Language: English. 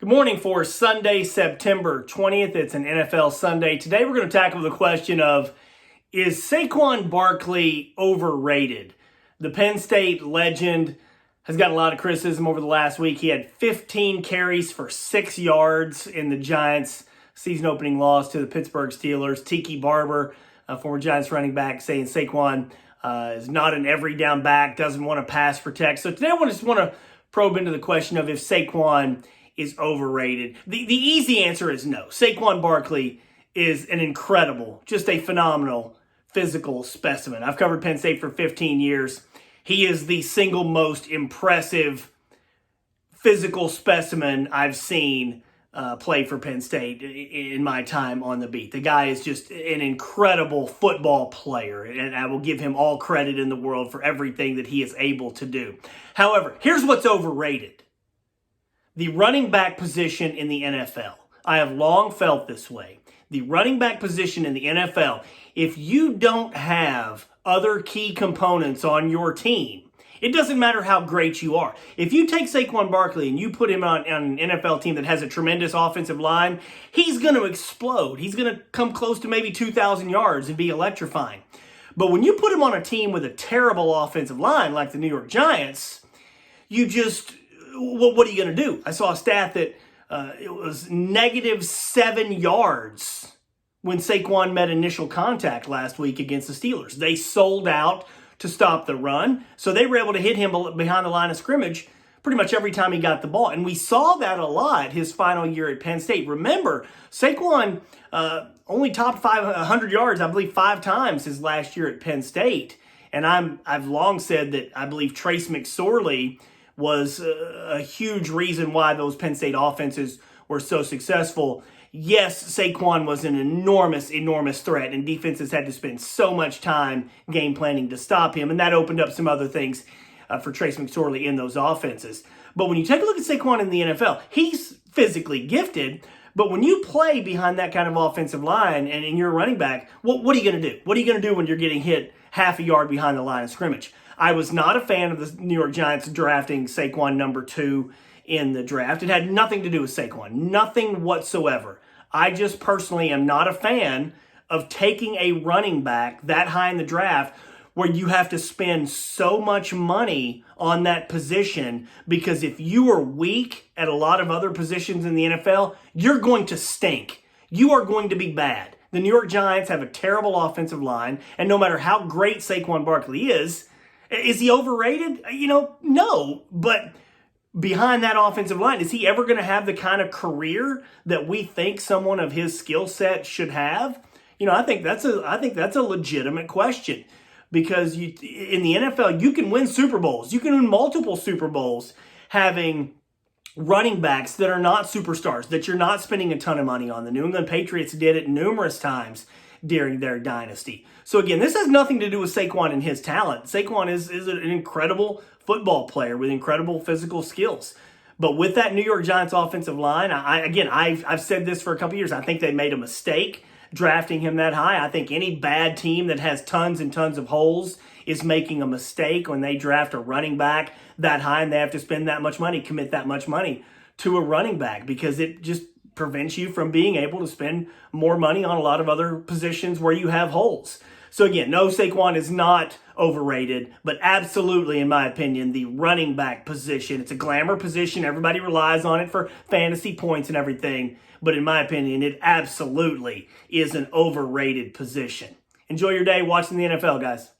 Good morning for Sunday, September 20th. It's an NFL Sunday. Today we're going to tackle the question of, is Saquon Barkley overrated? The Penn State legend has gotten a lot of criticism over the last week. He had 15 carries for 6 yards in the Giants' season-opening loss to the Pittsburgh Steelers. Tiki Barber, former Giants running back, saying Saquon is not an every-down back, doesn't want to pass protect. So today I just want to probe into the question of if Saquon is overrated. The easy answer is no. Saquon Barkley is an incredible, just a phenomenal physical specimen. I've covered Penn State for 15 years. He is the single most impressive physical specimen I've seen play for Penn State in my time on the beat. The guy is just an incredible football player, and I will give him all credit in the world for everything that he is able to do. However, here's what's overrated. The running back position in the NFL. I have long felt this way. The running back position in the NFL, if you don't have other key components on your team, it doesn't matter how great you are. If you take Saquon Barkley and you put him on an NFL team that has a tremendous offensive line, he's going to explode. He's going to come close to maybe 2,000 yards and be electrifying. But when you put him on a team with a terrible offensive line like the New York Giants, what are you going to do? I saw a stat that it was -7 yards when Saquon met initial contact last week against the Steelers. They sold out to stop the run, so they were able to hit him behind the line of scrimmage pretty much every time he got the ball. And we saw that a lot his final year at Penn State. Remember, Saquon only topped 500 yards, I believe, 5 times his last year at Penn State. And I've long said that I believe Trace McSorley was a huge reason why those Penn State offenses were so successful. Yes, Saquon was an enormous threat, and defenses had to spend so much time game planning to stop him, and that opened up some other things for Trace McSorley in those offenses. But when you take a look at Saquon in the NFL, he's physically gifted, but when you play behind that kind of offensive line and you're a running back, what are you going to do? What are you going to do when you're getting hit half a yard behind the line of scrimmage? I was not a fan of the New York Giants drafting Saquon number 2 in the draft. It had nothing to do with Saquon, nothing whatsoever. I just personally am not a fan of taking a running back that high in the draft where you have to spend so much money on that position, because if you are weak at a lot of other positions in the NFL, you're going to stink. You are going to be bad. The New York Giants have a terrible offensive line, and no matter how great Saquon Barkley is he overrated? No. But behind that offensive line, is he ever going to have the kind of career that we think someone of his skill set should have? I think that's a legitimate question, because in the NFL, you can win Super Bowls. You can win multiple Super Bowls having running backs that are not superstars, that you're not spending a ton of money on. The New England Patriots did it numerous times during their dynasty. So again, this has nothing to do with Saquon and his talent. Saquon is an incredible football player with incredible physical skills. But with that New York Giants offensive line, I've said this for a couple years. I think they made a mistake drafting him that high. I think any bad team that has tons and tons of holes is making a mistake when they draft a running back that high and they have to spend that much money, commit that much money to a running back, because it just prevents you from being able to spend more money on a lot of other positions where you have holes. So again, no, Saquon is not overrated, but absolutely, in my opinion, the running back position, it's a glamour position. Everybody relies on it for fantasy points and everything. But in my opinion, it absolutely is an overrated position. Enjoy your day watching the NFL, guys.